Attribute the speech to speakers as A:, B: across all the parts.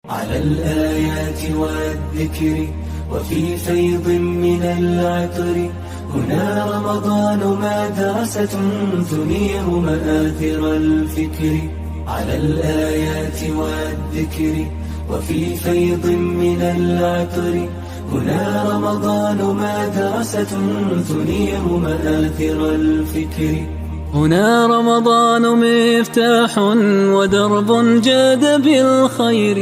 A: على الآيات والذكر وفي فيض من العطر هنا رمضان مدرسة تنير مآثر الفكر على الآيات والذكر وفي فيض من العطر هنا رمضان مدرسة تنير مآثر الفكر هنا رمضان مفتاح ودرب جاد بالخير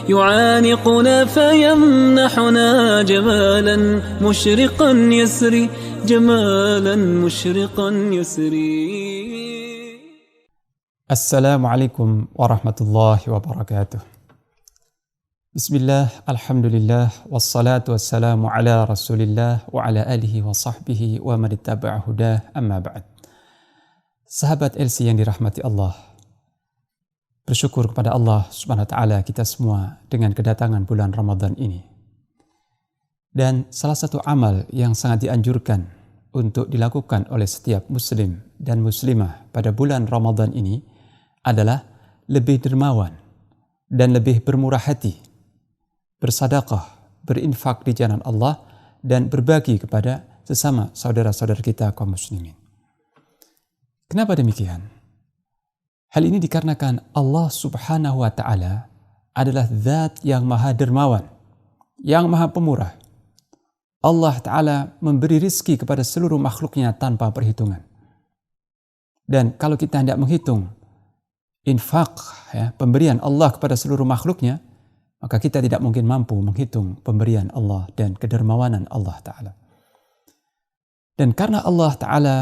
A: يعانقنا فيمنحنا جمالا مشرقا يسري جمالا مشرقا يسري.
B: السلام عليكم ورحمة الله وبركاته. بسم الله الحمد لله والصلاة والسلام على رسول الله وعلى آله وصحبه ومن اتبع هداه أما بعد. Sahabat LC yang dirahmati Allah, bersyukur kepada Allah Subhanahu wa Ta'ala kita semua dengan kedatangan bulan Ramadan ini. Dan salah satu amal yang sangat dianjurkan untuk dilakukan oleh setiap muslim dan muslimah pada bulan Ramadan ini adalah lebih dermawan dan lebih bermurah hati, bersedekah, berinfak di jalan Allah, dan berbagi kepada sesama saudara-saudara kita kaum muslimin. Kenapa demikian? Hal ini dikarenakan Allah Subhanahu wa Ta'ala adalah zat yang maha dermawan, yang maha pemurah. Allah Ta'ala memberi rizki kepada seluruh makhluknya tanpa perhitungan. Dan kalau kita hendak menghitung infak, pemberian Allah kepada seluruh makhluknya, maka kita tidak mungkin mampu menghitung pemberian Allah dan kedermawanan Allah Ta'ala. Dan karena Allah Ta'ala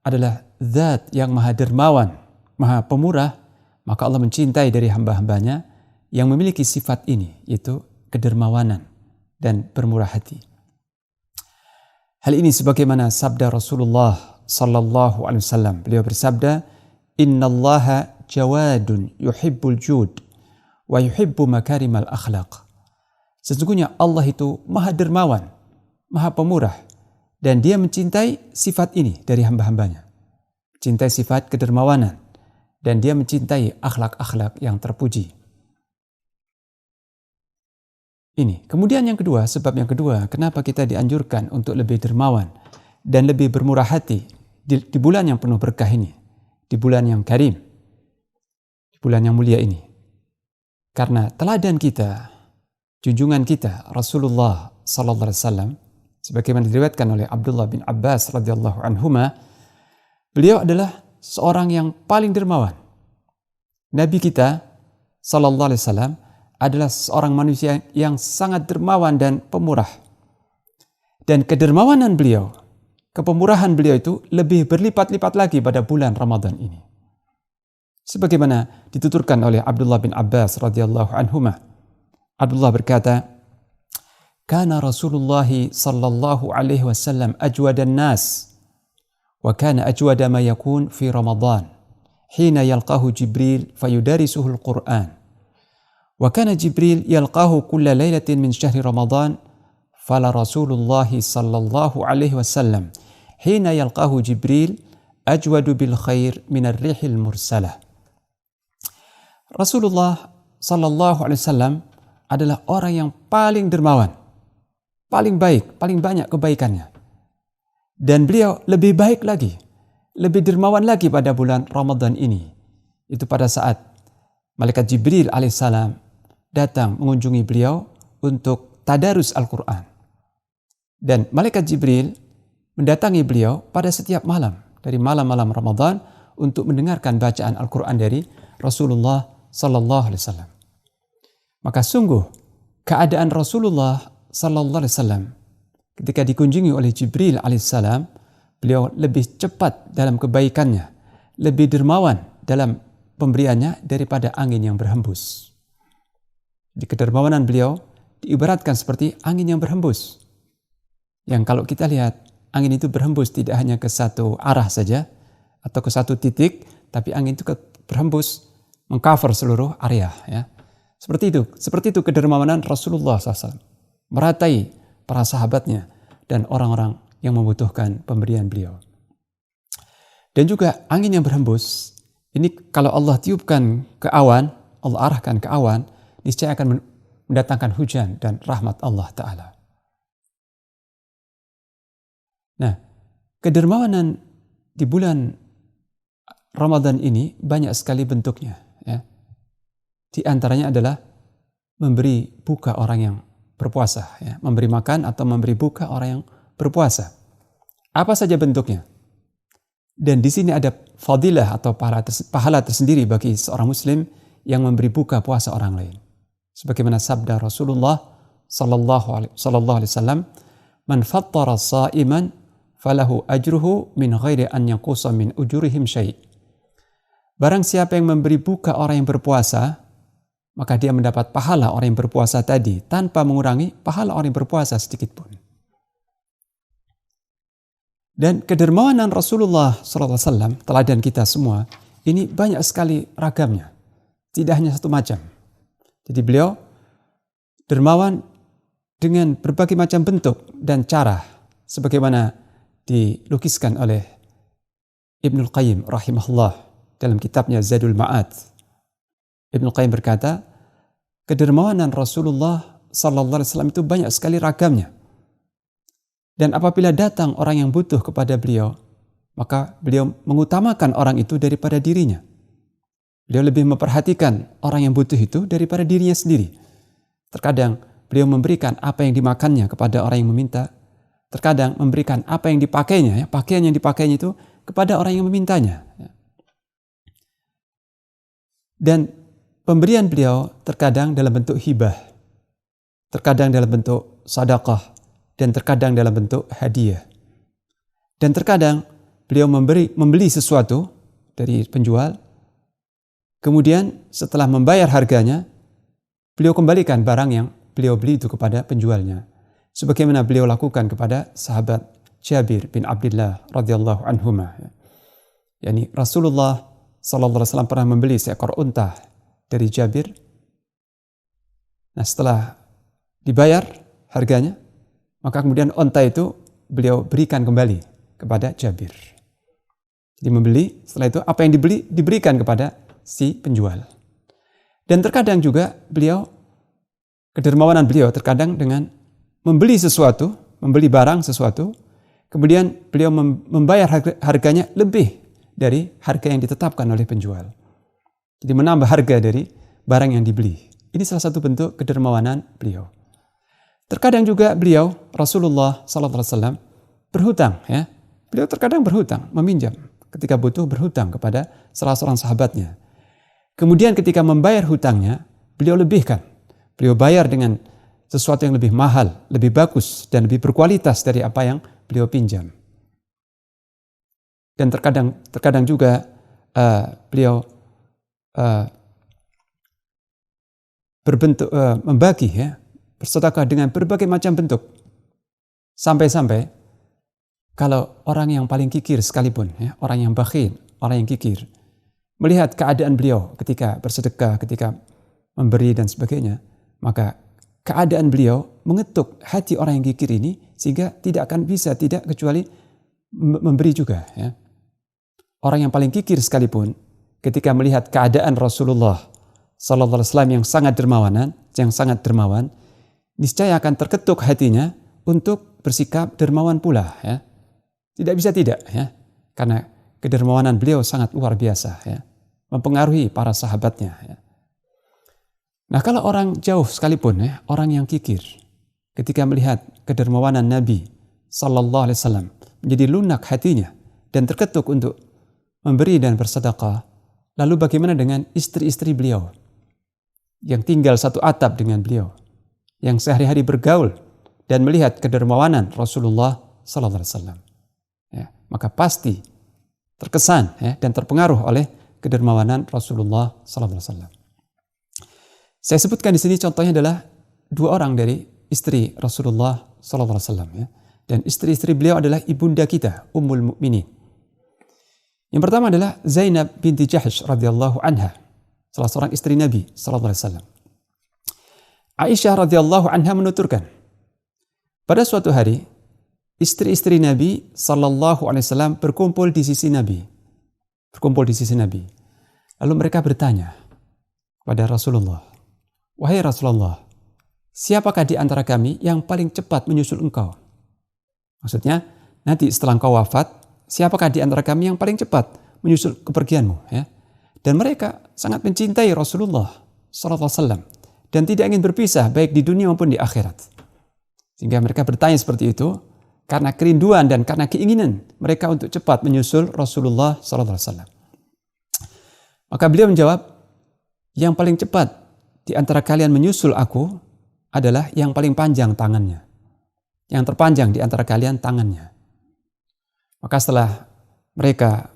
B: adalah zat yang maha dermawan, maha pemurah, maka Allah mencintai dari hamba-hambanya yang memiliki sifat ini, yaitu kedermawanan dan bermurah hati. Hal ini sebagaimana sabda Rasulullah sallallahu alaihi wasallam. Beliau bersabda, "Innallaha jawadun yuhibbul jud wa yuhibbu makarimal akhlaq." Sesungguhnya Allah itu maha dermawan, maha pemurah, dan dia mencintai sifat ini dari hamba-hambanya. Mencintai sifat kedermawanan, dan dia mencintai akhlak-akhlak yang terpuji. Ini. Kemudian yang kedua, sebab yang kedua, kenapa kita dianjurkan untuk lebih dermawan dan lebih bermurah hati di bulan yang penuh berkah ini, di bulan yang karim, di bulan yang mulia ini. Karena teladan kita, junjungan kita, Rasulullah sallallahu alaihi wasallam, sebagaimana diriwayatkan oleh Abdullah bin Abbas radhiyallahu anhuma, beliau adalah seorang yang paling dermawan. Nabi kita sallallahu alaihi wasallam adalah seorang manusia yang sangat dermawan dan pemurah. Dan kedermawanan beliau, kepemurahan beliau itu lebih berlipat-lipat lagi pada bulan Ramadan ini. Sebagaimana dituturkan oleh Abdullah bin Abbas radhiyallahu anhuma. Abdullah berkata, "Kana Rasulullah sallallahu alaihi wasallam ajwadan nas wa kana ajwada ma yakun fi Ramadan hina yalqahu Jibril fayudarisuhu al-Qur'an wa kana Jibril yalqahu kulla lailatin min syahri Ramadan fala Rasulullah sallallahu alaihi wasallam hina yalqahu Jibril ajwadu bil khair min ar-rihil mursalah." Rasulullah sallallahu alaihi wasallam adalah orang yang paling dermawan, paling baik, paling banyak kebaikannya. Dan beliau lebih baik lagi, lebih dermawan lagi pada bulan Ramadan ini. Itu pada saat Malaikat Jibril alaihissalam datang mengunjungi beliau untuk tadarus Al-Quran. Dan Malaikat Jibril mendatangi beliau pada setiap malam, dari malam-malam Ramadan, untuk mendengarkan bacaan Al-Quran dari Rasulullah sallallahu alaihi wasallam. Maka sungguh keadaan Rasulullah sallallahu alaihi wasallam ketika dikunjungi oleh Jibril alaihissalam, beliau lebih cepat dalam kebaikannya, lebih dermawan dalam pemberiannya daripada angin yang berhembus. Di kedermawanan beliau diibaratkan seperti angin yang berhembus. Yang kalau kita lihat, angin itu berhembus tidak hanya ke satu arah saja atau ke satu titik, tapi angin itu berhembus mengcover seluruh area. Ya. Seperti itu kedermawanan Rasulullah SAW. Meratai para sahabatnya dan orang-orang yang membutuhkan pemberian beliau. Dan juga angin yang berhembus, ini kalau Allah tiupkan ke awan, Allah arahkan ke awan, niscaya akan mendatangkan hujan dan rahmat Allah Ta'ala. Nah, kedermawanan di bulan Ramadan ini banyak sekali bentuknya. Ya. Di antaranya adalah memberi buka orang yang berpuasa, ya. Memberi makan atau memberi buka orang yang berpuasa. Apa saja bentuknya? Dan di sini ada fadilah atau pahala tersendiri bagi seorang muslim yang memberi buka puasa orang lain. Sebagaimana sabda Rasulullah sallallahu alaihi wasallam, "Man fattara sha'iman falahu ajruhu min ghairi an yanqusa min ujurihim syai'." Barang siapa yang memberi buka orang yang berpuasa, maka dia mendapat pahala orang yang berpuasa tadi tanpa mengurangi pahala orang yang berpuasa sedikit pun. Dan kedermawanan Rasulullah SAW, teladan kita semua, ini banyak sekali ragamnya. Tidak hanya satu macam. Jadi beliau dermawan dengan berbagai macam bentuk dan cara, sebagaimana dilukiskan oleh Ibnul Qayyim rahimahullah dalam kitabnya Zadul Ma'ad. Ibnul Qayyim berkata, kedermawanan Rasulullah SAW itu banyak sekali ragamnya. Dan apabila datang orang yang butuh kepada beliau, maka beliau mengutamakan orang itu daripada dirinya. Beliau lebih memperhatikan orang yang butuh itu daripada dirinya sendiri. Terkadang beliau memberikan apa yang dimakannya kepada orang yang meminta. Terkadang memberikan apa yang dipakainya, ya, pakaian yang dipakainya itu kepada orang yang memintanya. Dan pemberian beliau terkadang dalam bentuk hibah, terkadang dalam bentuk sedekah, dan terkadang dalam bentuk hadiah. Dan terkadang beliau membeli sesuatu dari penjual, kemudian setelah membayar harganya, beliau kembalikan barang yang beliau beli itu kepada penjualnya. Sebagaimana beliau lakukan kepada sahabat Jabir bin Abdullah radhiyallahu anhuma. Yani Rasulullah sallallahu alaihi wasallam pernah membeli seekor unta dari Jabir. Nah, setelah dibayar harganya, maka kemudian unta itu beliau berikan kembali kepada Jabir. Jadi membeli, setelah itu apa yang dibeli diberikan kepada si penjual. Dan terkadang juga beliau, kedermawanan beliau terkadang dengan membeli sesuatu, membeli barang sesuatu, kemudian beliau membayar harganya lebih dari harga yang ditetapkan oleh penjual. Jadi menambah harga dari barang yang dibeli. Ini salah satu bentuk kedermawanan beliau. Terkadang juga beliau, Rasulullah SAW, berhutang. Ya. Beliau terkadang berhutang, meminjam. Ketika butuh berhutang kepada salah seorang sahabatnya. Kemudian ketika membayar hutangnya, beliau lebihkan. Beliau bayar dengan sesuatu yang lebih mahal, lebih bagus, dan lebih berkualitas dari apa yang beliau pinjam. Dan terkadang juga beliau berbentuk membagi, ya, bersedekah dengan berbagai macam bentuk. Sampai-sampai kalau orang yang paling kikir sekalipun, ya, orang yang bakhil, orang yang kikir, melihat keadaan beliau ketika bersedekah, ketika memberi dan sebagainya, maka keadaan beliau mengetuk hati orang yang kikir ini sehingga tidak akan bisa tidak kecuali memberi juga. Ya. Orang yang paling kikir sekalipun ketika melihat keadaan Rasulullah sallallahu alaihi wasallam yang sangat dermawan, niscaya akan terketuk hatinya untuk bersikap dermawan pula, ya. Tidak bisa tidak, ya. Karena kedermawanan beliau sangat luar biasa, ya. Mempengaruhi para sahabatnya, ya. Nah, kalau orang jauh sekalipun, ya, orang yang kikir, ketika melihat kedermawanan Nabi sallallahu alaihi wasallam, menjadi lunak hatinya dan terketuk untuk memberi dan bersedekah. Lalu bagaimana dengan istri-istri beliau yang tinggal satu atap dengan beliau, yang sehari-hari bergaul dan melihat kedermawanan Rasulullah sallallahu alaihi wasallam, ya, maka pasti terkesan, ya, dan terpengaruh oleh kedermawanan Rasulullah sallallahu alaihi wasallam. Saya sebutkan di sini contohnya adalah dua orang dari istri Rasulullah sallallahu alaihi wasallam, ya. Dan istri-istri beliau adalah ibunda kita, Ummul Mukminin. Yang pertama adalah Zainab binti Jahsh radhiyallahu anha, salah seorang istri Nabi sallallahu alaihi wasallam. Aisyah radhiyallahu anha menuturkan, pada suatu hari istri-istri Nabi sallallahu alaihi wasallam berkumpul di sisi Nabi. Lalu mereka bertanya kepada Rasulullah, "Wahai Rasulullah, siapakah di antara kami yang paling cepat menyusul engkau? Maksudnya, nanti setelah engkau wafat, siapakah di antara kami yang paling cepat menyusul kepergianmu? Ya. Dan mereka sangat mencintai Rasulullah SAW dan tidak ingin berpisah baik di dunia maupun di akhirat. Sehingga mereka bertanya seperti itu karena kerinduan dan karena keinginan mereka untuk cepat menyusul Rasulullah SAW. Maka beliau menjawab, yang paling cepat di antara kalian menyusul aku adalah yang paling panjang tangannya. Yang terpanjang di antara kalian tangannya. Maka setelah mereka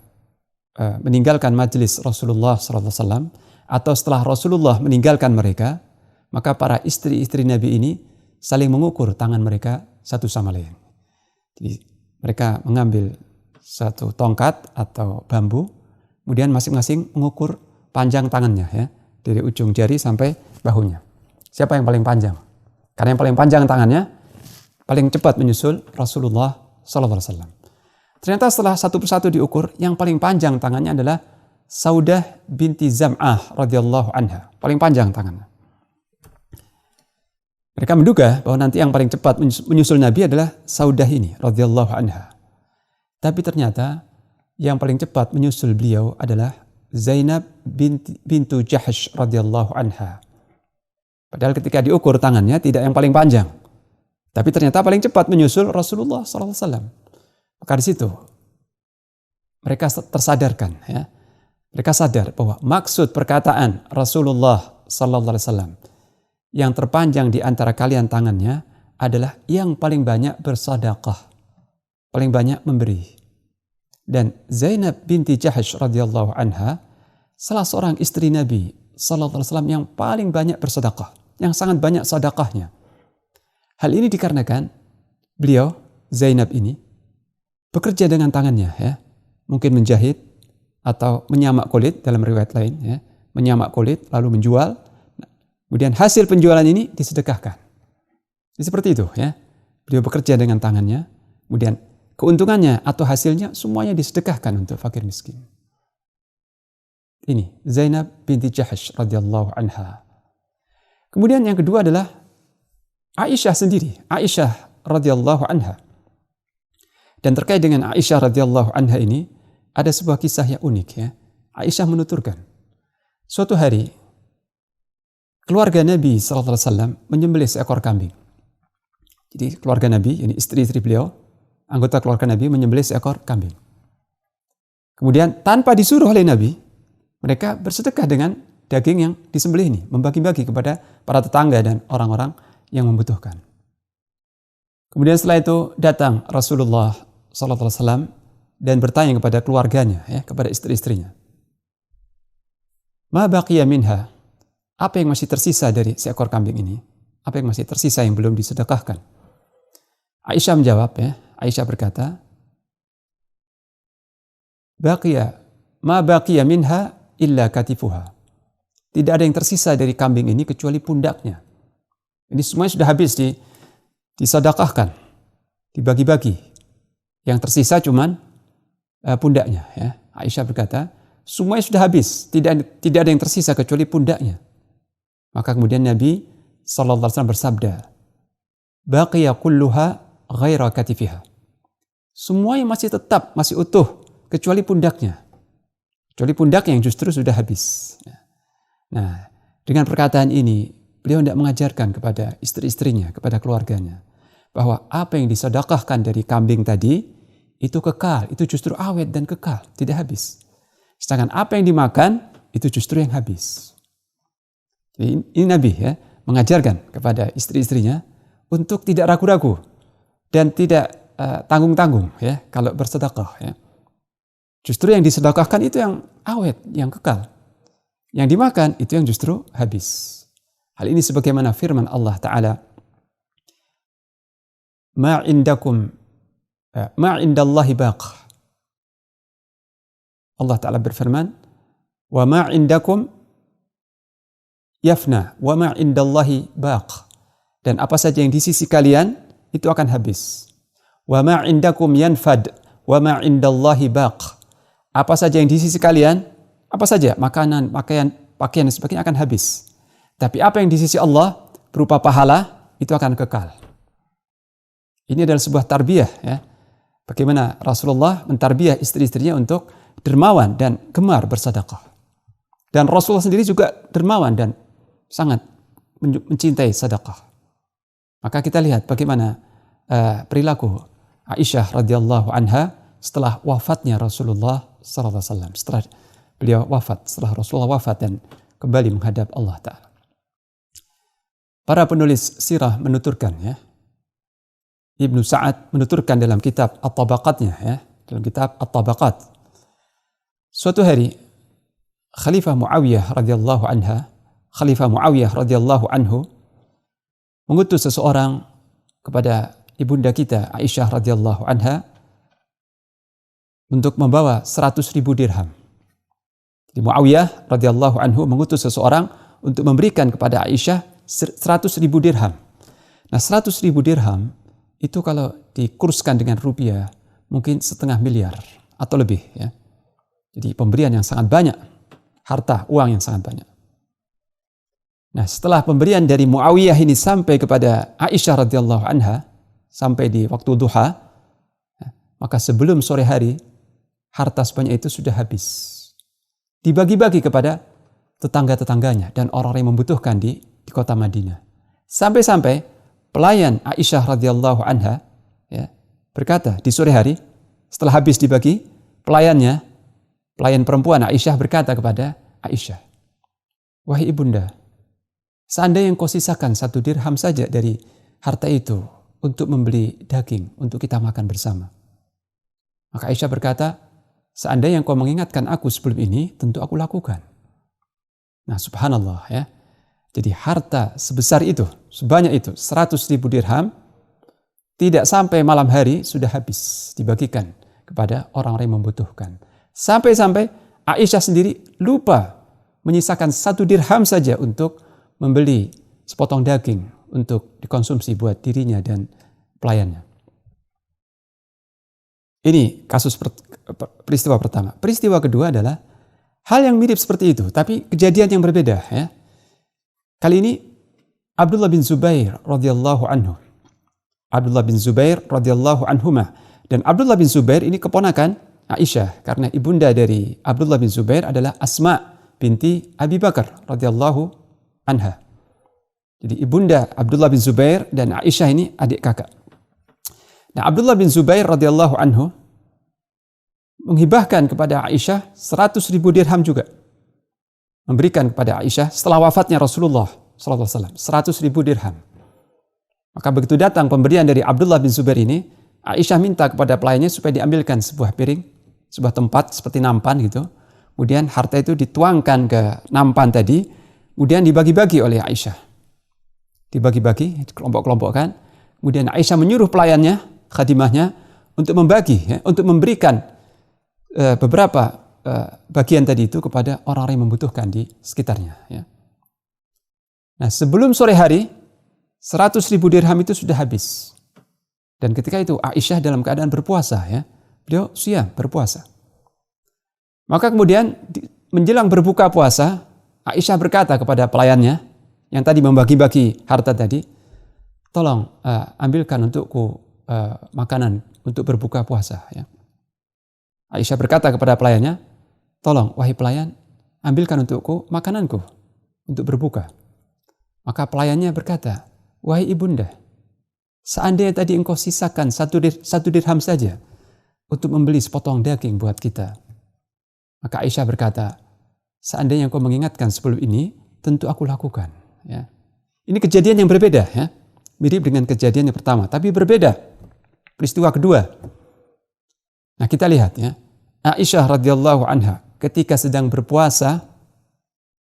B: meninggalkan majelis Rasulullah SAW, atau setelah Rasulullah meninggalkan mereka, maka para istri-istri Nabi ini saling mengukur tangan mereka satu sama lain. Jadi mereka mengambil satu tongkat atau bambu, kemudian masing-masing mengukur panjang tangannya, ya, dari ujung jari sampai bahunya. Siapa yang paling panjang? Karena yang paling panjang tangannya paling cepat menyusul Rasulullah SAW. Ternyata setelah satu persatu diukur, yang paling panjang tangannya adalah Saudah binti Zam'ah radhiyallahu anha. Paling panjang tangannya. Mereka menduga bahwa nanti yang paling cepat menyusul Nabi adalah Saudah ini radhiyallahu anha. Tapi ternyata yang paling cepat menyusul beliau adalah Zainab bintu Jahsh radhiyallahu anha. Padahal ketika diukur tangannya tidak yang paling panjang. Tapi ternyata paling cepat menyusul Rasulullah SAW. Maka di situ mereka tersadarkan, ya. Mereka sadar bahwa maksud perkataan Rasulullah SAW yang terpanjang di antara kalian tangannya adalah yang paling banyak bersedekah, paling banyak memberi. Dan Zainab binti Jahsh radhiyallahu anha salah seorang istri Nabi SAW yang paling banyak bersedekah, yang sangat banyak sedekahnya. Hal ini dikarenakan beliau Zainab ini bekerja dengan tangannya, ya, mungkin menjahit atau menyamak kulit dalam riwayat lain, ya, menyamak kulit lalu menjual. Kemudian hasil penjualan ini disedekahkan. Jadi seperti itu, ya. Beliau bekerja dengan tangannya, kemudian keuntungannya atau hasilnya semuanya disedekahkan untuk fakir miskin. Ini Zainab binti Jahsh radhiyallahu anha. Kemudian yang kedua adalah Aisyah sendiri, Aisyah radhiyallahu anha. Dan terkait dengan Aisyah radhiyallahu anha ini ada sebuah kisah yang unik, ya. Aisyah menuturkan, suatu hari keluarga Nabi SAW menyembelih seekor kambing. Jadi keluarga Nabi, ini istri-istri beliau, anggota keluarga Nabi menyembelih seekor kambing. Kemudian tanpa disuruh oleh Nabi, mereka bersedekah dengan daging yang disembelih ini, membagi-bagi kepada para tetangga dan orang-orang yang membutuhkan. Kemudian setelah itu datang Rasulullah SAW dan bertanya kepada keluarganya, ya, kepada istri-istrinya, ma baqiya minha, apa yang masih tersisa dari seekor kambing ini? Apa yang masih tersisa yang belum disedekahkan? Aisyah menjawab, ya, Aisyah berkata, ma baqiya minha illa katifuha. Tidak ada yang tersisa dari kambing ini kecuali pundaknya. Ini semuanya sudah habis disedekahkan, dibagi-bagi. Yang tersisa cuman pundaknya, ya. Aisyah berkata, semuanya sudah habis, tidak ada yang tersisa kecuali pundaknya. Maka kemudian Nabi SAW bersabda, baqiya kulluha ghaira katifiha. Semuanya masih utuh kecuali pundaknya. Kecuali pundaknya yang justru sudah habis. Nah, dengan perkataan ini beliau tidak mengajarkan kepada istri-istrinya, kepada keluarganya, bahwa apa yang disedekahkan dari kambing tadi itu kekal, itu justru awet dan kekal, tidak habis. Sedangkan apa yang dimakan itu justru yang habis. Jadi ini Nabi, ya, mengajarkan kepada istri-istrinya untuk tidak ragu-ragu dan tidak tanggung-tanggung, ya, kalau bersedekah, ya. Justru yang disedekahkan itu yang awet, yang kekal. Yang dimakan itu yang justru habis. Hal ini sebagaimana firman Allah Ta'ala, ma indallahi baq. Allah Ta'ala berfirman, wa ma indakum yafna, wa ma indallahi baq. Dan apa saja yang di sisi kalian itu akan habis. Wa ma indakum yanfad, wa ma indallahi baq. Apa saja yang di sisi kalian, apa saja, makanan, pakaian dan sebagainya akan habis. Tapi apa yang di sisi Allah berupa pahala itu akan kekal. Ini adalah sebuah tarbiyah ya. Bagaimana Rasulullah mentarbiyah istri-istrinya untuk dermawan dan gemar bersedekah. Dan Rasulullah sendiri juga dermawan dan sangat mencintai sedekah. Maka kita lihat bagaimana perilaku Aisyah radhiyallahu anha setelah wafatnya Rasulullah sallallahu alaihi wasallam. Setelah beliau wafat, setelah Rasulullah wafat dan kembali menghadap Allah Ta'ala. Para penulis sirah menuturkan ya, Ibnu Sa'ad menuturkan dalam kitab At-Tabaqatnya ya, dalam kitab At-Tabaqat. Suatu hari Khalifah Muawiyah radhiyallahu anhu mengutus seseorang kepada ibunda kita Aisyah radhiyallahu anha untuk membawa 100.000 dirham. Jadi Muawiyah radhiyallahu anhu mengutus seseorang untuk memberikan kepada Aisyah 100.000 dirham. Nah, 100.000 dirham itu kalau dikurskan dengan rupiah mungkin 500 miliar atau lebih ya. Jadi pemberian yang sangat banyak, harta, uang yang sangat banyak. Nah, setelah pemberian dari Muawiyah ini sampai kepada Aisyah radhiyallahu anha, sampai di waktu duha, maka sebelum sore hari harta sebanyak itu sudah habis. Dibagi-bagi kepada tetangga-tetangganya dan orang yang membutuhkan di kota Madinah. Sampai-sampai pelayan Aisyah radhiyallahu anha ya, berkata di sore hari setelah habis dibagi, pelayan perempuan Aisyah berkata kepada Aisyah, "Wahai ibunda, seandainya engkau sisakan 1 dirham saja dari harta itu untuk membeli daging untuk kita makan bersama." Maka Aisyah berkata, "Seandainya engkau mengingatkan aku sebelum ini, tentu aku lakukan." Nah, subhanallah ya. Jadi harta sebesar itu, sebanyak itu, 100.000 dirham, tidak sampai malam hari sudah habis dibagikan kepada orang-orang yang membutuhkan. Sampai-sampai Aisyah sendiri lupa menyisakan 1 dirham saja untuk membeli sepotong daging untuk dikonsumsi buat dirinya dan pelayannya. Ini peristiwa pertama. Peristiwa kedua adalah hal yang mirip seperti itu, tapi kejadian yang berbeda ya. Kali ini Abdullah bin Zubair radhiyallahu anhu. Abdullah bin Zubair radhiyallahu anhuma. Dan Abdullah bin Zubair ini keponakan Aisyah karena ibunda dari Abdullah bin Zubair adalah Asma binti Abi Bakar radhiyallahu anha. Jadi ibunda Abdullah bin Zubair dan Aisyah ini adik kakak. Nah, Abdullah bin Zubair radhiyallahu anhu menghibahkan kepada Aisyah 100.000 dirham juga. Memberikan kepada Aisyah setelah wafatnya Rasulullah sallallahu alaihi wasallam 100.000 dirham. Maka begitu datang pemberian dari Abdullah bin Zubair ini, Aisyah minta kepada pelayannya supaya diambilkan sebuah piring, sebuah tempat seperti nampan gitu. Kemudian harta itu dituangkan ke nampan tadi, kemudian dibagi-bagi oleh Aisyah. Dibagi-bagi, kelompok-kelompokkan. Kemudian Aisyah menyuruh pelayannya, khadimahnya untuk membagi, ya, untuk memberikan beberapa bagian tadi itu kepada orang-orang yang membutuhkan di sekitarnya. Ya. Nah, sebelum sore hari, 100.000 dirham itu sudah habis. Dan ketika itu Aisyah dalam keadaan berpuasa. Ya. Beliau siap berpuasa. Maka kemudian menjelang berbuka puasa, Aisyah berkata kepada pelayannya yang tadi membagi-bagi harta tadi, "Tolong ambilkan untukku makanan untuk berbuka puasa." Ya. Aisyah berkata kepada pelayannya, "Tolong, wahai pelayan, ambilkan untukku makananku untuk berbuka." Maka pelayannya berkata, "Wahai ibunda, seandainya tadi engkau sisakan 1 dirham saja untuk membeli sepotong daging buat kita." Maka Aisyah berkata, "Seandainya engkau mengingatkan sebelum ini, tentu aku lakukan." Ya. Ini kejadian yang berbeda, ya. Mirip dengan kejadian yang pertama, tapi berbeda. Peristiwa kedua. Nah, kita lihat ya. Aisyah radhiyallahu anha ketika sedang berpuasa,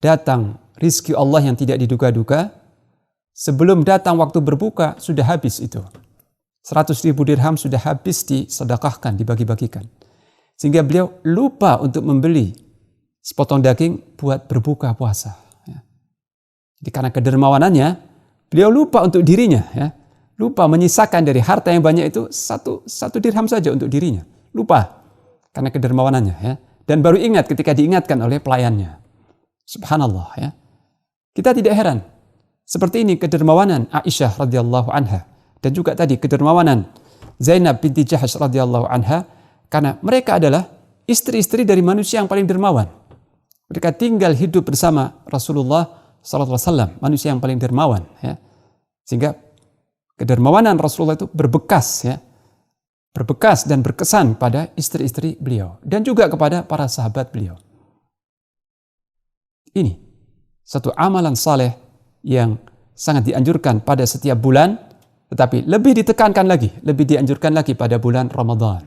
B: datang rizki Allah yang tidak diduga-duga. Sebelum datang waktu berbuka, sudah habis itu. 100.000 dirham sudah habis disedekahkan, dibagi-bagikan. Sehingga beliau lupa untuk membeli sepotong daging buat berbuka puasa. Ya. Jadi karena kedermawanannya, beliau lupa untuk dirinya. Ya. Lupa menyisakan dari harta yang banyak itu satu dirham saja untuk dirinya. Lupa karena kedermawanannya. Ya. Dan baru ingat ketika diingatkan oleh pelayannya. Subhanallah. Ya. Kita tidak heran Seperti ini kedermawanan Aisyah radhiyallahu anha dan juga tadi kedermawanan Zainab binti Jahsy radhiyallahu anha, karena mereka adalah istri-istri dari manusia yang paling dermawan. Mereka tinggal hidup bersama Rasulullah sallallahu alaihi wasallam, manusia yang paling dermawan, ya. Sehingga kedermawanan Rasulullah itu berbekas, ya. Berbekas dan berkesan pada istri-istri beliau dan juga kepada para sahabat beliau. Ini satu amalan saleh yang sangat dianjurkan pada setiap bulan, tetapi lebih ditekankan lagi, lebih dianjurkan lagi pada bulan Ramadan.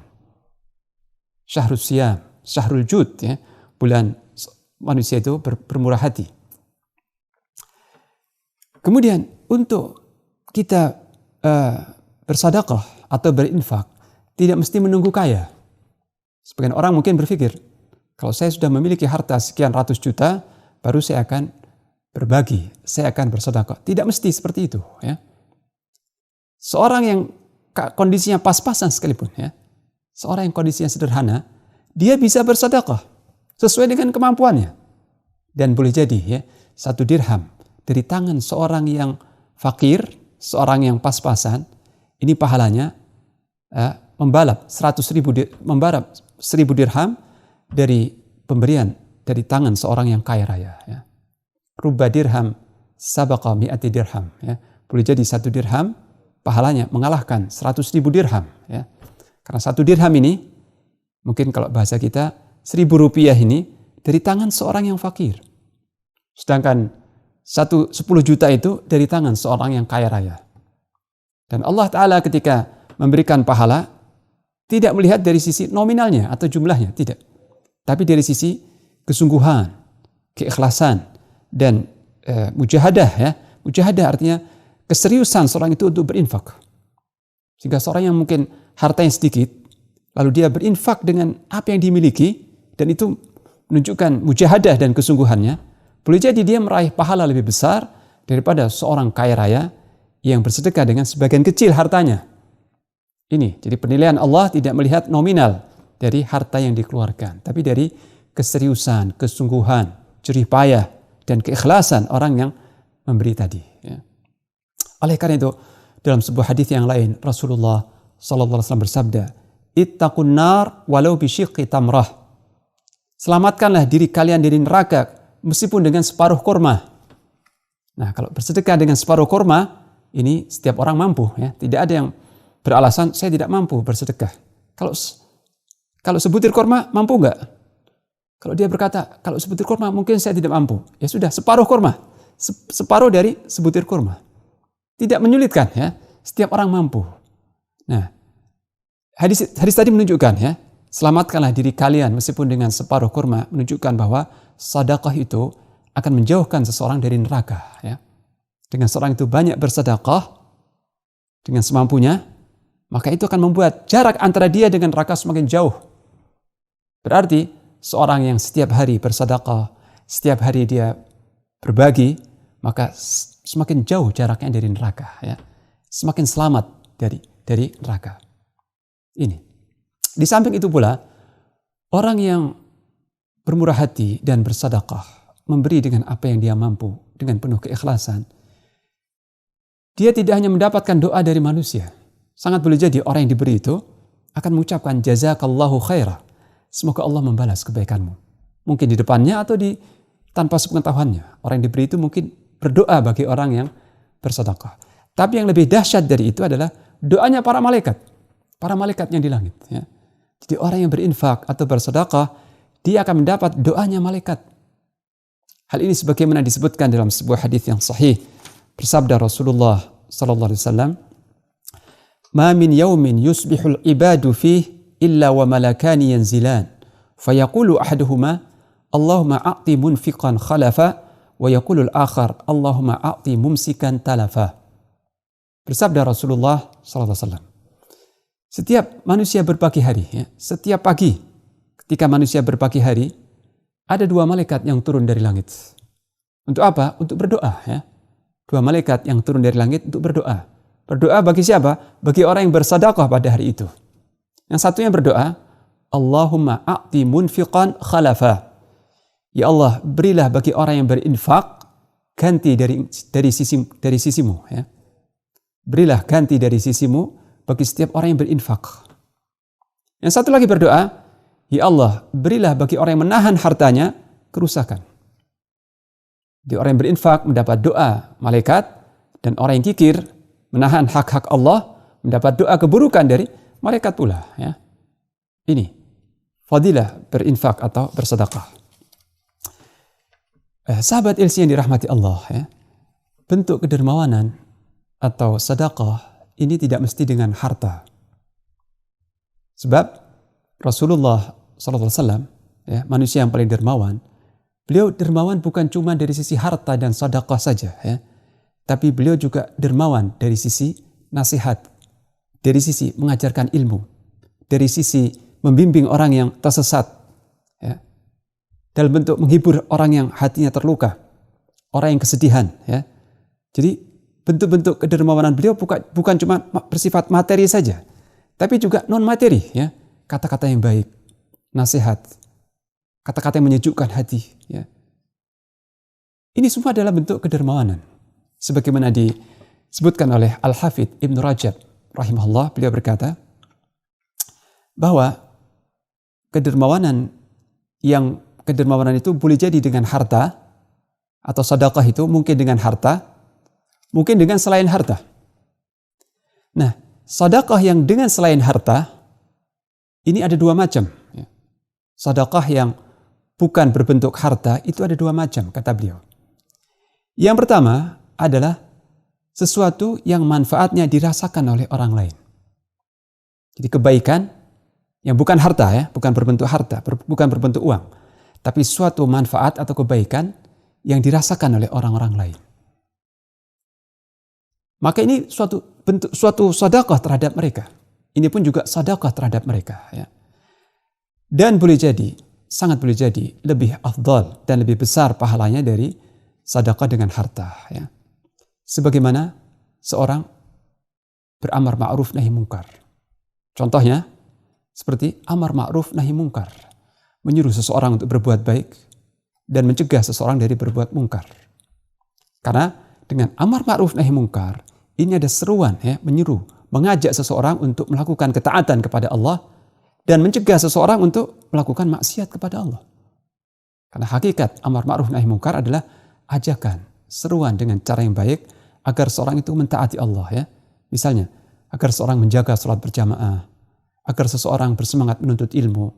B: Syahrul Siyam, Syahrul Jud, ya, bulan manusia itu bermurah hati. Kemudian untuk kita bersedekah atau berinfak tidak mesti menunggu kaya. Sebagian orang mungkin berpikir, kalau saya sudah memiliki harta sekian ratus juta, baru saya akan berbagi, saya akan bersedekah. Tidak mesti seperti itu, ya. Seorang yang kondisinya pas-pasan sekalipun, ya, seorang yang kondisinya sederhana, dia bisa bersedekah sesuai dengan kemampuannya. Dan boleh jadi, ya, 1 dirham dari tangan seorang yang fakir, seorang yang pas-pasan, ini pahalanya membalap 1.000 dirham dari pemberian dari tangan seorang yang kaya raya, ya. Rubba dirham sabaqa mi'ati dirham, ya. Boleh jadi 1 dirham pahalanya mengalahkan 100.000 dirham, ya. Karena 1 dirham ini mungkin kalau bahasa kita 1.000 rupiah ini dari tangan seorang yang fakir. Sedangkan 10 juta itu dari tangan seorang yang kaya raya. Dan Allah Ta'ala ketika memberikan pahala tidak melihat dari sisi nominalnya atau jumlahnya, tidak. Tapi dari sisi kesungguhan, keikhlasan, dan mujahadah, ya. Mujahadah artinya keseriusan seorang itu untuk berinfak. Sehingga seorang yang mungkin hartanya sedikit, lalu dia berinfak dengan apa yang dimiliki, dan itu menunjukkan mujahadah dan kesungguhannya, boleh jadi dia meraih pahala lebih besar daripada seorang kaya raya yang bersedekah dengan sebagian kecil hartanya. Ini, jadi penilaian Allah tidak melihat nominal dari harta yang dikeluarkan, tapi dari keseriusan, kesungguhan, jerih payah, dan keikhlasan orang yang memberi tadi, ya. Oleh karena itu, dalam sebuah hadis yang lain, Rasulullah sallallahu alaihi wasallam bersabda, "Ittaqun nar walau bisyiqqi tamrah." Selamatkanlah diri kalian dari neraka meskipun dengan separuh kurma. Nah, kalau bersedekah dengan separuh kurma, ini setiap orang mampu, ya. Tidak ada yang beralasan saya tidak mampu bersedekah. Kalau sebutir kurma mampu enggak? Kalau dia berkata, kalau sebutir kurma mungkin saya tidak mampu. Ya sudah, separuh kurma. Separuh dari sebutir kurma. Tidak menyulitkan, ya. Setiap orang mampu. Nah, hadis tadi menunjukkan, ya, selamatkanlah diri kalian meskipun dengan separuh kurma, menunjukkan bahwa sedekah itu akan menjauhkan seseorang dari neraka, ya. Dengan seorang itu banyak bersedekah dengan semampunya, maka itu akan membuat jarak antara dia dengan neraka semakin jauh. Berarti seorang yang setiap hari bersedekah, setiap hari dia berbagi, maka semakin jauh jaraknya dari neraka, ya. Semakin selamat dari neraka. Ini. Di samping itu pula, orang yang bermurah hati dan bersedekah, memberi dengan apa yang dia mampu, dengan penuh keikhlasan, dia tidak hanya mendapatkan doa dari manusia. Sangat boleh jadi orang yang diberi itu akan mengucapkan jazakallahu khairah. Semoga Allah membalas kebaikanmu. Mungkin di depannya atau tanpa sepengetahuannya. Orang yang diberi itu mungkin berdoa bagi orang yang bersedekah. Tapi yang lebih dahsyat dari itu adalah doanya para malaikat. Para malaikat yang di langit, ya. Jadi orang yang berinfak atau bersedekah, dia akan mendapat doanya malaikat. Hal ini sebagaimana disebutkan dalam sebuah hadis yang sahih. Bersabda Rasulullah sallallahu alaihi wasallam, "Ma min yaumin yusbihul ibadu fih illa wa malakani yanzilan. Fayaqulu ahaduhuma, Allahumma a'ti munfiqan khalafa, wa yaqulu al-akhar, Allahumma a'ti mumsikan talafa." Bersabda Rasulullah sallallahu alaihi wasallam, setiap manusia berpagi hari, ya, setiap pagi ketika manusia berpagi hari, ada 2 malaikat yang turun dari langit. Untuk apa? Untuk berdoa, ya. 2 malaikat yang turun dari langit untuk berdoa. Berdoa bagi siapa? Bagi orang yang bersedekah pada hari itu. Yang satunya berdoa, Allahumma a'ti munfiqan khalafa. Ya Allah, berilah bagi orang yang berinfak ganti dari sisimu, ya. Berilah ganti dari sisimu bagi setiap orang yang berinfak. Yang satu lagi berdoa, ya Allah, berilah bagi orang yang menahan hartanya kerusakan. Di orang yang berinfak mendapat doa malaikat, dan orang yang kikir menahan hak-hak Allah mendapat doa keburukan dari malaikat pula, ya. Ini fadilah berinfak atau bersedekah. Sahabat Ilsi yang dirahmati Allah, ya. Bentuk kedermawanan atau sedekah ini tidak mesti dengan harta. Sebab Rasulullah SAW, ya, manusia yang paling dermawan, beliau dermawan bukan cuma dari sisi harta dan sedekah saja, ya. Tapi beliau juga dermawan dari sisi nasihat, dari sisi mengajarkan ilmu, dari sisi membimbing orang yang tersesat, ya, dalam bentuk menghibur orang yang hatinya terluka, orang yang kesedihan, ya. Jadi bentuk-bentuk kedermawanan beliau bukan cuma bersifat materi saja, tapi juga non materi, ya. Kata-kata yang baik, nasihat, kata-kata yang menyejukkan hati, ya. Ini semua adalah bentuk kedermawanan. Sebagaimana disebutkan oleh Al-Hafidh Ibn Rajab rahimahullah, beliau berkata bahwa kedermawanan itu boleh jadi dengan harta, atau sedekah itu mungkin dengan harta, mungkin dengan selain harta. Nah, sedekah yang dengan selain harta ini ada dua macam, ya. Sedekah yang bukan berbentuk harta itu ada dua macam, kata beliau. Yang pertama adalah sesuatu yang manfaatnya dirasakan oleh orang lain. Jadi kebaikan yang bukan harta, ya, bukan berbentuk harta, bukan berbentuk uang, tapi suatu manfaat atau kebaikan yang dirasakan oleh orang-orang lain. Maka ini suatu sedekah terhadap mereka. Ini pun juga sedekah terhadap mereka, ya. Dan boleh jadi, sangat boleh jadi lebih afdal dan lebih besar pahalanya dari sedekah dengan harta, ya. Sebagaimana seorang beramar ma'ruf nahi mungkar. Contohnya seperti amar ma'ruf nahi mungkar, menyuruh seseorang untuk berbuat baik dan mencegah seseorang dari berbuat mungkar. Karena dengan amar ma'ruf nahi mungkar ini ada seruan, ya, menyuruh, mengajak seseorang untuk melakukan ketaatan kepada Allah dan mencegah seseorang untuk melakukan maksiat kepada Allah. Karena hakikat amar ma'ruf nahi mungkar adalah ajakan, seruan dengan cara yang baik agar seorang itu mentaati Allah, ya. Misalnya, agar seorang menjaga salat berjamaah, agar seseorang bersemangat menuntut ilmu,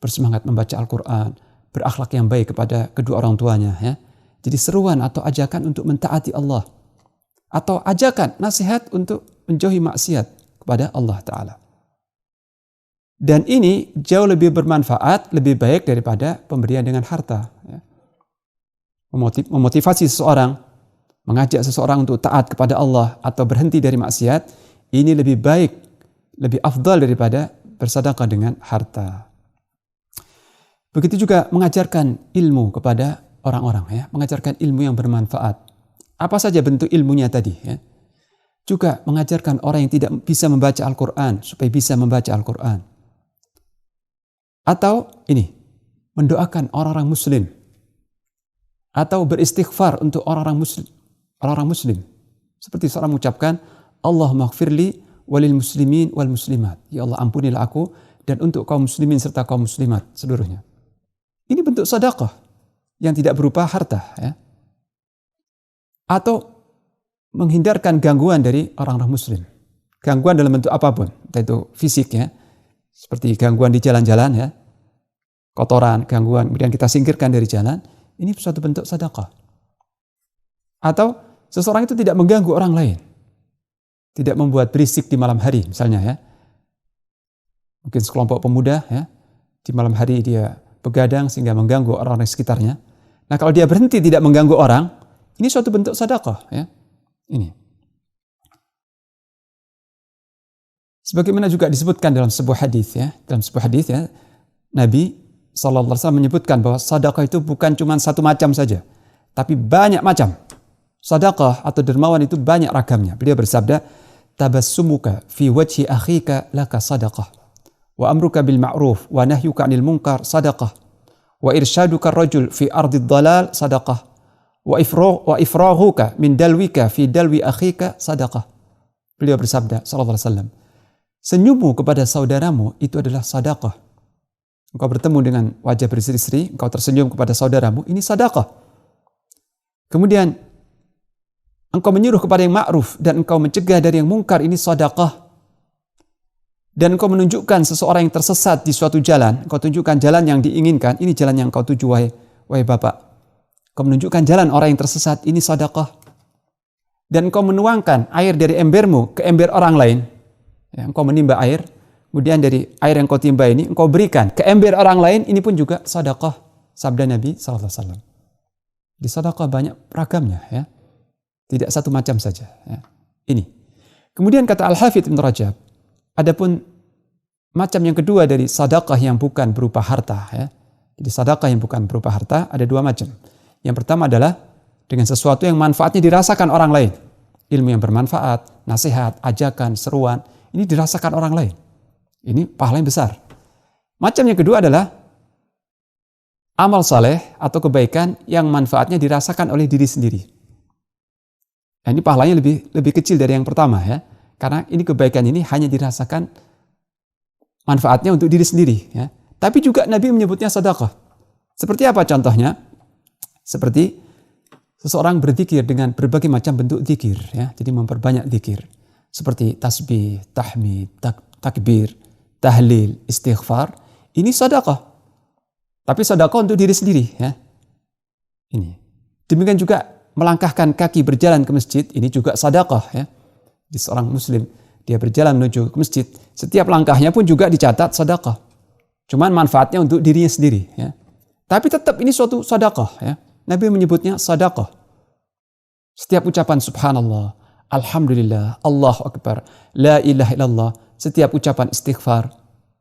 B: bersemangat membaca Al-Quran, berakhlak yang baik kepada kedua orang tuanya, ya. Jadi seruan atau ajakan untuk mentaati Allah, atau ajakan, nasihat untuk menjauhi maksiat kepada Allah Ta'ala. Dan ini jauh lebih bermanfaat, lebih baik daripada pemberian dengan harta, ya. Memotivasi seseorang, mengajak seseorang untuk taat kepada Allah atau berhenti dari maksiat, ini lebih baik, lebih afdal daripada bersedekah dengan harta. Begitu juga mengajarkan ilmu kepada orang-orang, ya, mengajarkan ilmu yang bermanfaat. Apa saja bentuk ilmunya tadi, ya. Juga mengajarkan orang yang tidak bisa membaca Al-Quran supaya bisa membaca Al-Quran. Atau ini, mendoakan orang-orang muslim, atau beristighfar untuk orang-orang muslim. Seperti seorang mengucapkan, Allahumma ighfirli walil muslimin wal muslimat. Ya Allah, ampunilah aku dan untuk kaum muslimin serta kaum muslimat seluruhnya. Ini bentuk sedekah yang tidak berupa harta, ya. Atau menghindarkan gangguan dari orang-orang muslim. Gangguan dalam bentuk apapun, entah itu fisik, ya, seperti gangguan di jalan-jalan, ya, kotoran, gangguan, kemudian kita singkirkan dari jalan. Ini suatu bentuk sedekah. Atau seseorang itu tidak mengganggu orang lain, tidak membuat berisik di malam hari, misalnya, ya. Mungkin sekelompok pemuda, ya, di malam hari dia begadang sehingga mengganggu orang-orang sekitarnya. Nah, kalau dia berhenti tidak mengganggu orang, ini suatu bentuk sedekah, ya. Ini. Sebagaimana juga disebutkan dalam sebuah hadis, ya, Nabi SAW menyebutkan bahwa sedekah itu bukan cuma satu macam saja, tapi banyak macam. Sedekah atau dermawan itu banyak ragamnya. Beliau bersabda, tabassumuka fi wajhi akhika laka sadaqah, wa amruka bil ma'ruf wa nahyuka 'anil munkar sadaqah, wa irsyaduka ar-rajul fi ardid dalal sadaqah, Wa ifraghuka min dalwika fi dalwi akhika sadaqah. Beliau bersabda sallallahu alaihi wasallam, senyummu kepada saudaramu itu adalah sedekah. Engkau bertemu dengan wajah berseri-seri, engkau tersenyum kepada saudaramu, ini sedekah. Kemudian engkau menyuruh kepada yang ma'ruf dan engkau mencegah dari yang mungkar, ini sedekah. Dan engkau menunjukkan seseorang yang tersesat di suatu jalan, engkau tunjukkan jalan yang diinginkan, ini jalan yang engkau tuju wahai Bapak. Engkau menunjukkan jalan orang yang tersesat, ini sedekah. Dan engkau menuangkan air dari embermu ke ember orang lain. Ya, engkau menimba air, kemudian dari air yang kau timba ini, engkau berikan ke ember orang lain, ini pun juga sedekah. Sabda Nabi SAW. Di sedekah banyak ragamnya. Ya. Tidak satu macam saja. Ya. Ini. Kemudian kata Al-Hafidz Ibn Rajab, adapun macam yang kedua dari sedekah yang bukan berupa harta. Ya. Jadi sedekah yang bukan berupa harta ada dua macam. Yang pertama adalah dengan sesuatu yang manfaatnya dirasakan orang lain. Ilmu yang bermanfaat, nasihat, ajakan, seruan, ini dirasakan orang lain. Ini pahala yang besar. Macam yang kedua adalah amal saleh atau kebaikan yang manfaatnya dirasakan oleh diri sendiri. Nah, ini pahalanya lebih kecil dari yang pertama ya. Karena ini kebaikan ini hanya dirasakan manfaatnya untuk diri sendiri ya. Tapi juga Nabi menyebutnya sedekah. Seperti apa contohnya? Seperti seseorang berzikir dengan berbagai macam bentuk zikir ya. Jadi memperbanyak zikir seperti tasbih, tahmid, takbir, tahlil, istighfar. Ini sedekah. Tapi sedekah untuk diri sendiri ya. Ini. Demikian juga melangkahkan kaki berjalan ke masjid, ini juga sedekah ya. Di seorang muslim dia berjalan menuju ke masjid, setiap langkahnya pun juga dicatat sedekah. Cuman manfaatnya untuk dirinya sendiri ya. Tapi tetap ini suatu sedekah ya. Nabi menyebutnya sedekah. Setiap ucapan subhanallah, alhamdulillah, Allahu akbar, la ilaha illallah, setiap ucapan istighfar,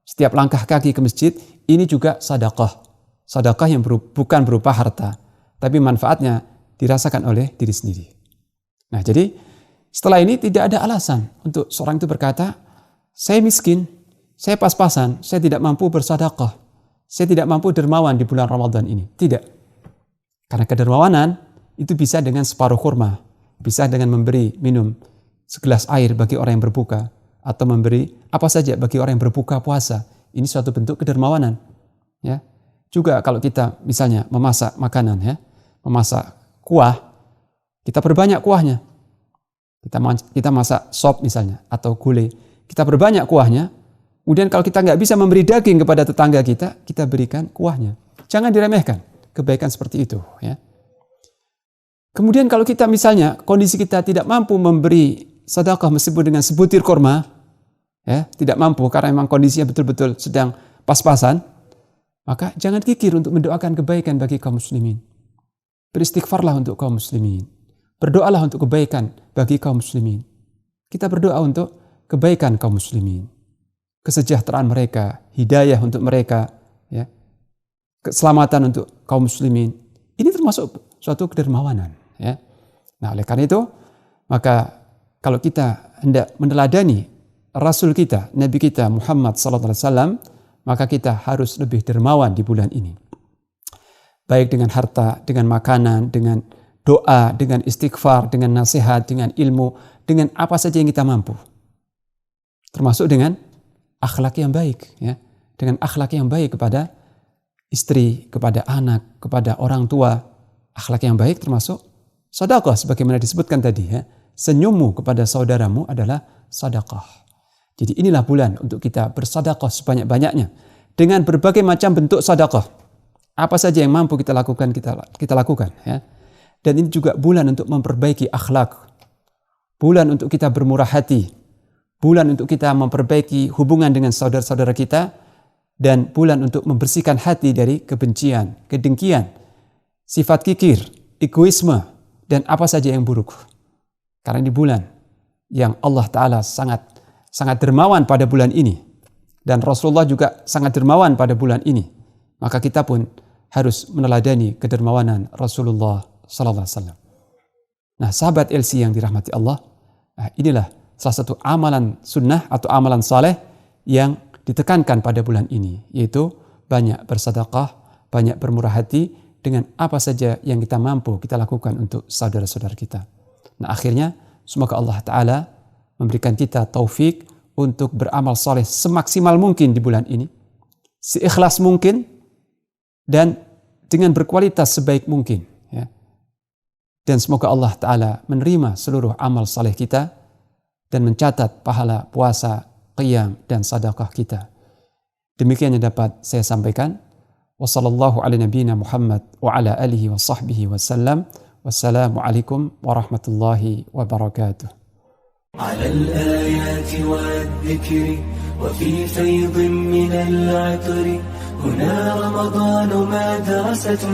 B: setiap langkah kaki ke masjid, ini juga sedekah. Sedekah yang bukan berupa harta, tapi manfaatnya dirasakan oleh diri sendiri. Nah, jadi setelah ini tidak ada alasan untuk seorang itu berkata, saya miskin, saya pas-pasan, saya tidak mampu bersedekah, saya tidak mampu dermawan di bulan Ramadan ini. Tidak. Karena kedermawanan itu bisa dengan separuh kurma, bisa dengan memberi minum segelas air bagi orang yang berbuka, atau memberi apa saja bagi orang yang berbuka puasa. Ini suatu bentuk kedermawanan. Ya. Juga kalau kita misalnya memasak makanan, ya, memasak kuah, kita perbanyak kuahnya. Kita masak sop misalnya, atau gulai, kita perbanyak kuahnya. Kemudian kalau kita nggak bisa memberi daging kepada tetangga kita berikan kuahnya. Jangan diremehkan kebaikan seperti itu. Ya. Kemudian kalau kita misalnya kondisi kita tidak mampu memberi sedekah meskipun dengan sebutir kurma, ya, tidak mampu karena memang kondisinya betul-betul sedang pas-pasan, maka jangan kikir untuk mendoakan kebaikan bagi kaum muslimin. Beristighfarlah untuk kaum muslimin. Berdoalah untuk kebaikan bagi kaum muslimin. Kita berdoa untuk kebaikan kaum muslimin. Kesejahteraan mereka, hidayah untuk mereka, ya, keselamatan untuk kaum muslimin. Ini termasuk suatu kedermawanan. Ya. Nah, oleh karena itu, maka kalau kita hendak meneladani Rasul kita, Nabi kita Muhammad SAW, maka kita harus lebih dermawan di bulan ini. Baik dengan harta, dengan makanan, dengan doa, dengan istighfar, dengan nasihat, dengan ilmu, dengan apa saja yang kita mampu. Termasuk dengan akhlak yang baik, ya, dengan akhlak yang baik kepada istri, kepada anak, kepada orang tua. Akhlak yang baik termasuk sedekah, sebagaimana disebutkan tadi, ya. Senyummu kepada saudaramu adalah sedekah. Jadi inilah bulan untuk kita bersedekah sebanyak-banyaknya dengan berbagai macam bentuk sedekah. Apa saja yang mampu kita lakukan, kita lakukan, ya. Dan ini juga bulan untuk memperbaiki akhlak. Bulan untuk kita bermurah hati. Bulan untuk kita memperbaiki hubungan dengan saudara-saudara kita. Dan bulan untuk membersihkan hati dari kebencian, kedengkian, sifat kikir, egoisme, dan apa saja yang buruk. Karena ini bulan yang Allah Ta'ala sangat dermawan pada bulan ini. Dan Rasulullah juga sangat dermawan pada bulan ini. Maka kita pun harus meneladani kedermawanan Rasulullah Sallallahu Alaihi Wasallam. Nah, sahabat LC yang dirahmati Allah, inilah salah satu amalan sunnah atau amalan saleh yang ditekankan pada bulan ini, yaitu banyak bersedekah, banyak bermurah hati, dengan apa saja yang kita mampu kita lakukan untuk saudara-saudara kita. Nah akhirnya semoga Allah Ta'ala memberikan kita taufik untuk beramal soleh semaksimal mungkin di bulan ini, seikhlas mungkin, dan dengan berkualitas sebaik mungkin. Ya. Dan semoga Allah Ta'ala menerima seluruh amal soleh kita dan mencatat pahala puasa, qiyam, dan sedekah kita. Demikian yang dapat saya sampaikan. Wassallallahu ala nabiyina Muhammad wa ala alihi wa sahbihi wasallam. Wassalamualaikum warahmatullahi wabarakatuh.
A: على الآيات والذكر وفي فيض من العطر هنا رمضان مدرسة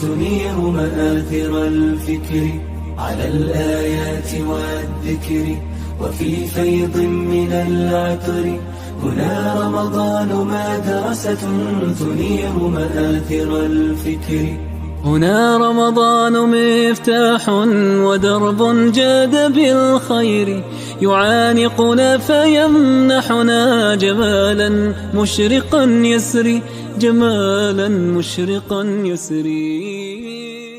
A: تنير مآثر الفكر على الآيات والذكر وفي فيض من العطر هنا رمضان مدرسة تنير مآثر الفكر هنا رمضان مفتاح ودرب جاد بالخير يعانقنا فيمنحنا جمالا مشرقا يسري جمالا مشرقا يسري